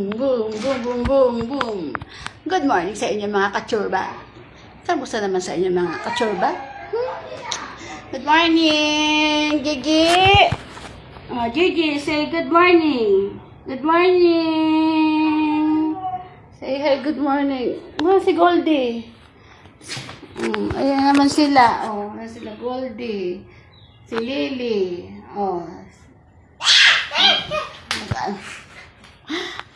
Boom, boom, boom, boom, boom, boom. Good morning sa inyo mga kachurba. Kamusta naman sa inyo mga kachurba? Good morning, Gigi. Gigi, say good morning. Good morning. Say hi, good morning. Si Goldie. Ayan naman sila. Ayan sila, Goldie. Si Lily.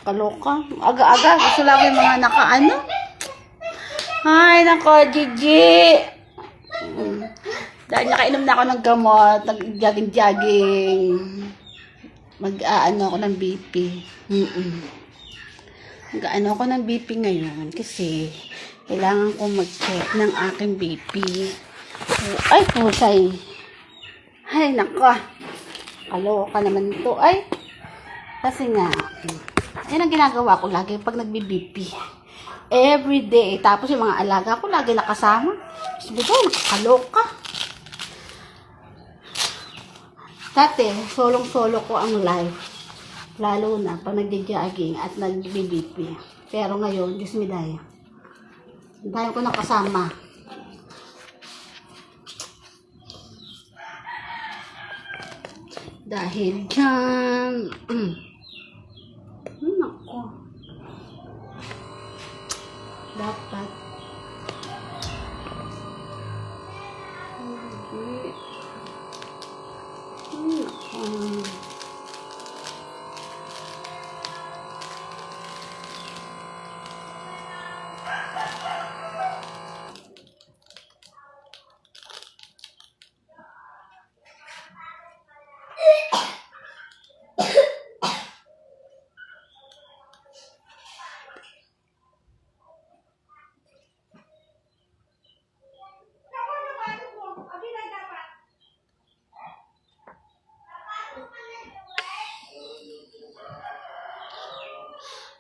Kaloka. Aga-aga. Gusto lang yung mga nakaano. Ay, nako, Gigi. Dahil nakainom na ako ng gamot. Nag-jogging-jogging. Mag-aano ako ng BP. Mag-aano ako ng BP ngayon. Kasi kailangan ko mag-check ng aking BP. Ay, pusay. Ay, nako. Kaloka naman ito. Ay, kasi nga, yan ang ginagawa ko lagi pag nagbi-BP. Every day. Tapos yung mga alaga ko lagi nakasama. Sabi ko, nakakaloka. Dati, solong-solo ko ang life. Lalo na pag nagja-jogging at nagbi-BP. Pero ngayon, Diyos me daya. Dahil ko nakasama. Dahil dyan, nako. Dapat. Nako.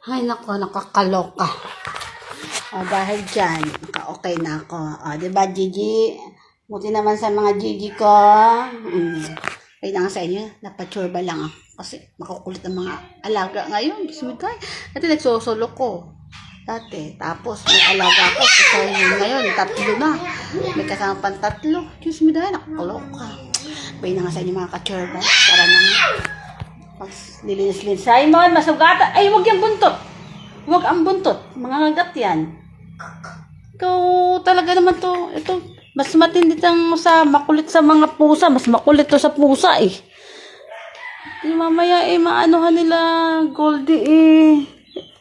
Ay, nako, nakakaloka. Dahil dyan, okay na ako. Diba, Gigi? Buti naman sa mga Gigi ko. Kaya na nga sa inyo, napachurba lang ako. Kasi makukulit ang mga alaga ngayon. Dati nagsosolo ko. Dati. Tapos, may alaga ko. So, ngayon, 3 na. May kasama pang 3. Diyos me dahil, nakakaloka. Kaya na nga sa inyo mga kachurba. Para naman. Nilinis-linis. Simon, masugata. Ay, huwag yung buntot. Huwag ang buntot. Mga agat yan. Ikaw, talaga naman to. Ito, mas matindi sa makulit sa mga pusa. Mas makulit to sa pusa eh. Yung mamaya maanuhan nila, Goldie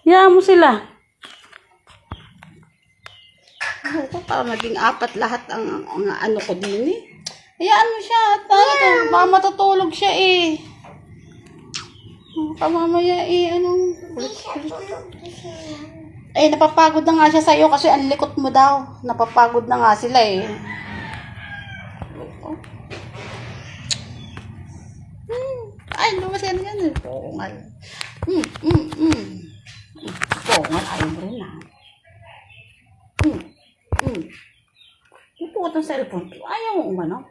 Hayaan mo sila. Parang naging 4 lahat ang ano ko din eh. Hayaan mo siya. Baka matutulog siya eh. Mamaya napapagod na nga siya sa'yo kasi ang likot mo daw. Napapagod na nga sila eh. Ay, lumas yan yan. Pongal. Pongal, ayaw mo rin na. Ipukot ang cellphone. Ayaw mo umano.